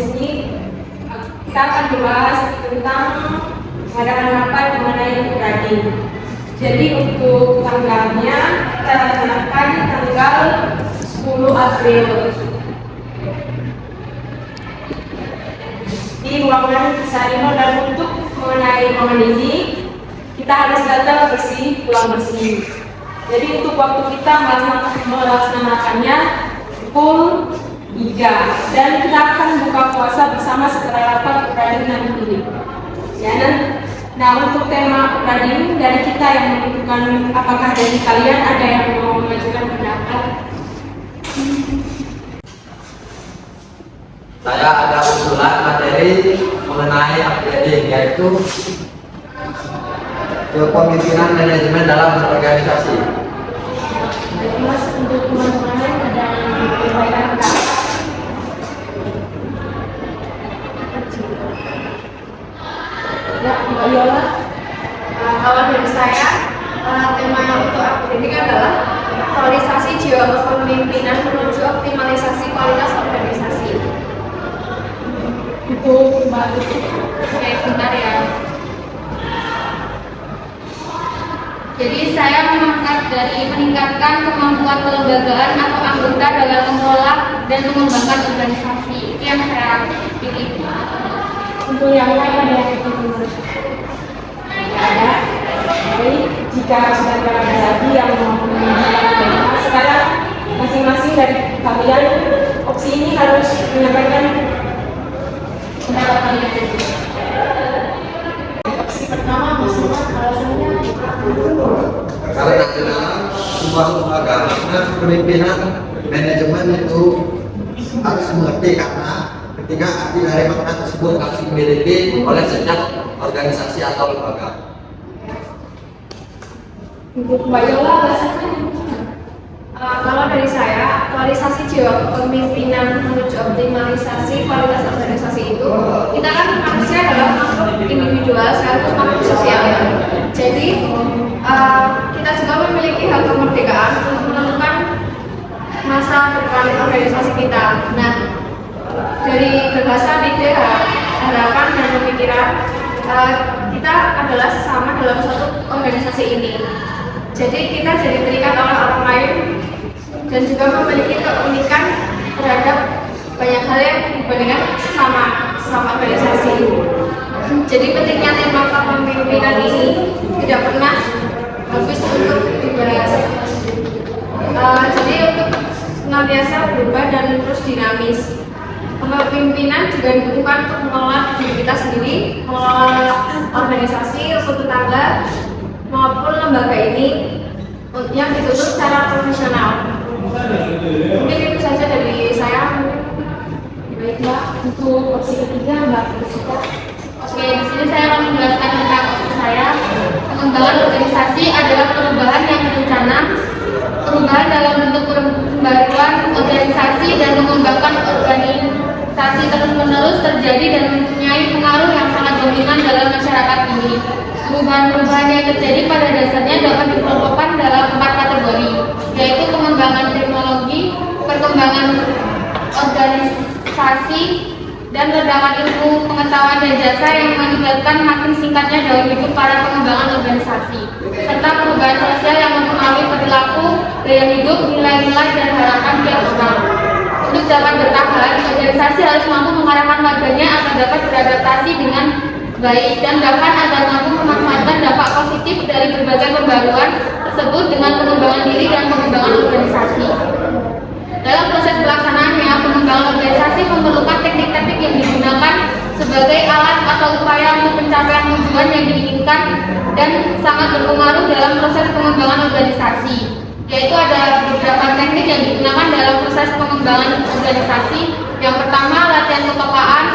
sini kita akan membahas tentang mengadakan rapat mengenai grading. Jadi untuk tanggalnya kita laksanakan tanggal 10 April di ruangan Sarino, dan untuk mengenai ruangan ini kita harus datang bersih, pulang bersih. Jadi untuk waktu kita melaksanakannya pukul 3, dan kita akan buka puasa bersama setelah rapat grading nanti. Ya, nah untuk tema grading dari kita yang menentukan. Apakah dari kalian ada yang mau mengajukan pendapat? Saya ada usulan materi mengenai upgrading, yaitu kepemimpinan manajemen dalam berorganisasi. Mas, untuk teman-teman ada yang menyampaikan pendapat? Ya, Mbak Yola. Kalau dari saya, tema untuk upgrading adalah valorisasi jiwa kepemimpinan menuju optimalisasi kualitas organisasi. Itu Mbak Lucy. Oke, bentar ya. Jadi saya mengangkat dari meningkatkan kemampuan kelembagaan atau anggota dalam mengelola dan mengembangkan organisasi. Itu yang saya pilih. Untuk yang lain ada yang ikut? Tidak ada. Baik, jika sudah tidak ada lagi yang mau menyampaikan, sekarang masing-masing dari kalian opsi ini harus menyampaikan pendapat kalian. Opsi pertama maksudnya alasannya Karena dalam sebuah lembaga, kepemimpinan manajemen itu harus mengerti, karena ketika arti dari makna tersebut harus dimiliki oleh setiap organisasi atau lembaga. untuk Mbak Yola alasannya. Kalau dari saya, aktualisasi jiwa kepemimpinan menuju optimalisasi kualitas organisasi itu, kita kan manusia adalah makhluk individual sekaligus makhluk sosial ya. Jadi kita juga memiliki hak kemerdekaan untuk menentukan masa depan organisasi kita. Nah, dari gagasan, ide, harapan dan pemikiran, kita adalah sesama dalam suatu organisasi ini. Jadi kita jadi terikat oleh orang lain dan juga memiliki keunikan terhadap banyak hal yang dibandingkan sesama organisasi. Jadi pentingnya tema kepemimpinan ini tidak pernah habis untuk dibahas. Jadi untuk senantiasa berubah dan terus dinamis. Kepemimpinan juga dibutuhkan untuk mengelola diri kita sendiri, mengelola organisasi, rukun tetangga, maupun lembaga ini yang dituntut secara profesional. Mungkin itu saja dari saya. Baik Mbak, untuk opsi ketiga Mbak Rusita. Oke, di sini saya akan menjelaskan tentang opsi saya. Pengembangan organisasi adalah perubahan yang berencana, perubahan dalam bentuk pembaruan organisasi dan mengembangkan organisasi terus-menerus terjadi dan mempunyai pengaruh yang sangat dominan dalam masyarakat ini. Perubahan-perubahan yang terjadi pada dasarnya dapat dikelompokkan dalam 4 kategori, yaitu pengembangan teknologi, perkembangan organisasi, dan ledakan ilmu pengetahuan dan jasa yang mengakibatkan makin singkatnya dalam hidup para pengembangan organisasi, serta perubahan sosial yang mempengaruhi perilaku, gaya hidup, nilai-nilai, dan harapan tiap orang. Untuk dapat bertahan, organisasi harus mampu mengarahkan warganya agar dapat beradaptasi dengan baik dan bahkan agar mampu memanfaatkan dampak positif dari berbagai pembaruan tersebut dengan pengembangan diri dan pengembangan organisasi. Dalam proses pelaksanaannya, pengembangan organisasi memerlukan teknik-teknik yang digunakan sebagai alat atau upaya untuk pencapaian tujuan yang diinginkan dan sangat berpengaruh dalam proses pengembangan organisasi. Yaitu ada beberapa teknik yang digunakan dalam proses pengembangan organisasi. Yang pertama, latihan kepekaan.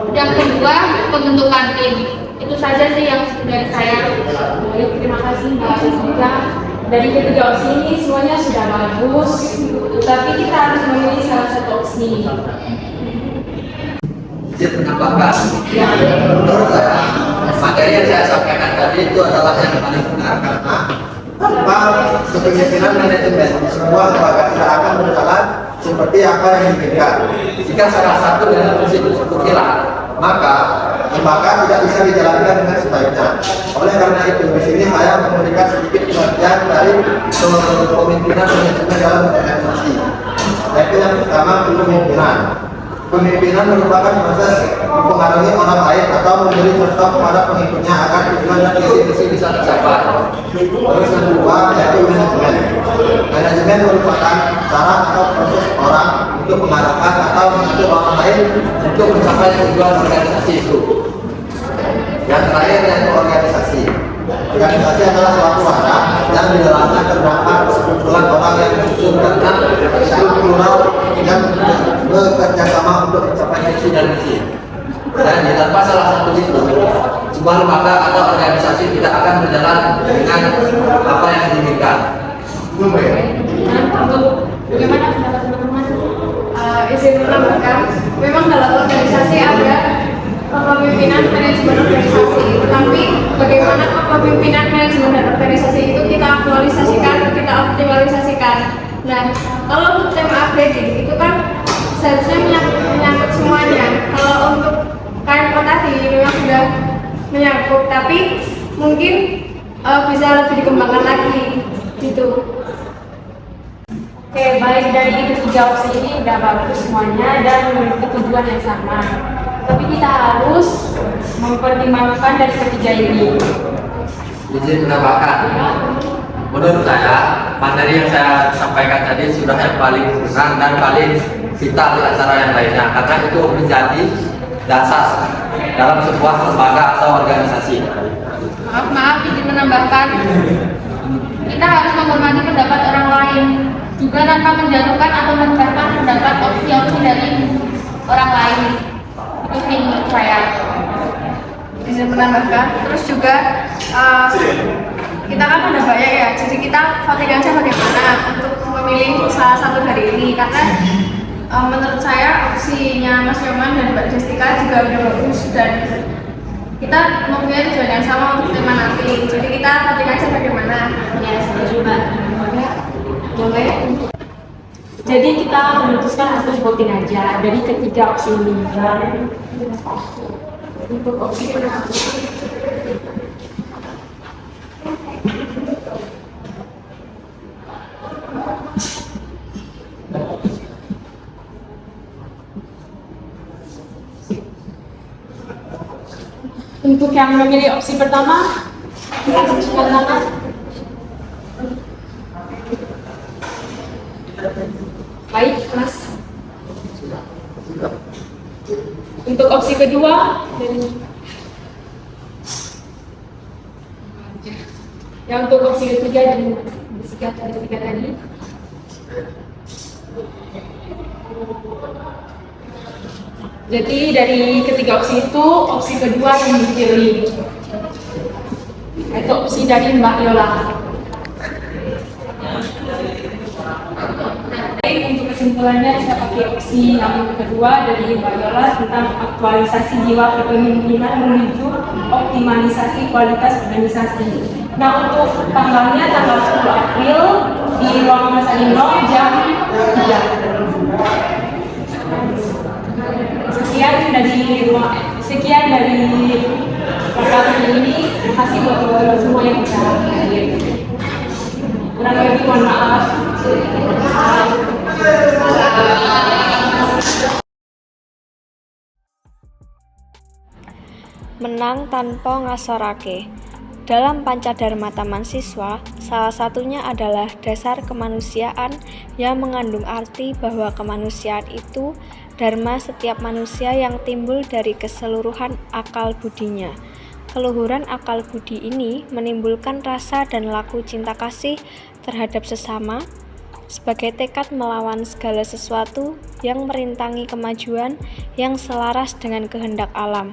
Yang kedua, pembentukan tim. Itu saja sih yang dari saya. Baik, terima kasih Mbak Rusita. Dari ketiga opsi ini semuanya sudah bagus, tapi kita harus memilih salah satu opsi. Saya menambahkan, menurut saya, materi yang saya sampaikan tadi itu adalah yang paling benar, karena tanpa kepemimpinan manajemen, semua lembaga tidak akan berjalan seperti apa yang diinginkan. Jika salah satu dari fungsi tersebut hilang, maka lembaga tidak bisa dijalankan dengan sebaiknya. Oleh karena itu, di sini saya memberikan sedikit pengertian dari kepemimpinan manajemen dalam organisasi. Yaitu yang pertama, kepemimpinan. Pemimpinan merupakan proses mempengaruhi orang lain atau memberi contoh kepada pengikutnya agar tujuan dan visi bisa tercapai. Terus yang kedua, yaitu manajemen. Manajemen merupakan cara atau proses orang untuk mengarahkan atau mengatur orang lain untuk mencapai tujuan organisasi itu. Yang terakhir, yaitu organisasi. Organisasi adalah suatu wadah yang di dalamnya terdapat sekumpulan orang yang disusun karena struktural yang bekerja sama untuk mencapai visi dan misi. Dan tanpa salah satu itu, sebuah lembaga atau organisasi tidak akan berjalan dengan apa yang diinginkan. Bagaimana pendapat teman-teman? Izin menambahkan, memang dalam organisasi ada kepemimpinan manajemen organisasi, tetapi bagaimana kepemimpinan manajemen dan organisasi itu kita aktualisasikan, kita optimalisasikan. Nah, kalau untuk tema upgrading itu kan seharusnya menyangkut semuanya. Kalau untuk KMO tadi memang sudah menyangkut, tapi mungkin bisa lebih dikembangkan lagi gitu. Oke, baik, dari ketiga opsi ini udah bagus semuanya dan memiliki tujuan yang sama. Tapi kita harus mempertimbangkan dari ketiga ini. Izin menambahkan, menurut saya materi yang saya sampaikan tadi sudah yang paling benar dan paling vital di antara yang lainnya, karena itu menjadi dasar dalam sebuah lembaga atau organisasi. Maaf, izin menambahkan, kita harus menghormati pendapat orang lain juga tanpa menjatuhkan atau merendahkan pendapat opsi-opsi dari orang lain. Itu sih menurut saya. Izin menambahkan, terus juga kita kan ada banyak ya, jadi kita voting aja bagaimana untuk memilih salah satu dari ini, karena menurut saya opsinya Mas Yoman dan Mbak Justika juga udah bagus dan kita mempunyai tujuan yang sama untuk tema nanti, jadi kita voting aja bagaimana. Ya, setuju Mbak. Boleh. Jadi kita memutuskan untuk voting aja dari ketiga opsi ini. Untuk opsi pertama. Untuk yang memilih opsi pertama, angkat tangan. Baik, Mas. Untuk opsi kedua, yang untuk opsi ketiga dan ketiga tadi. Jadi dari ketiga opsi itu, opsi kedua yang dipilih, yaitu opsi dari Mbak Yola. Untuk kesimpulannya, kita pakai opsi yang kedua dari Mbak Yola tentang aktualisasi jiwa kepemimpinan menuju optimalisasi kualitas organisasi. Nah, untuk tanggalnya tanggal 10 April di ruang Mas Alino jam 3. Sekian dari perkataan ini. Terima kasih buat teman-teman semua yang sudah hadir. Kurang lebih mohon maaf. Menang tanpa ngasorake. Dalam Pancadharma Taman Siswa, salah satunya adalah dasar kemanusiaan yang mengandung arti bahwa kemanusiaan itu dharma setiap manusia yang timbul dari keseluruhan akal budinya. Keluhuran akal budi ini menimbulkan rasa dan laku cinta kasih terhadap sesama, sebagai tekad melawan segala sesuatu yang merintangi kemajuan yang selaras dengan kehendak alam.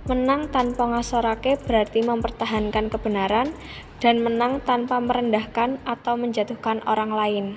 Menang tanpa ngasorake berarti mempertahankan kebenaran dan menang tanpa merendahkan atau menjatuhkan orang lain.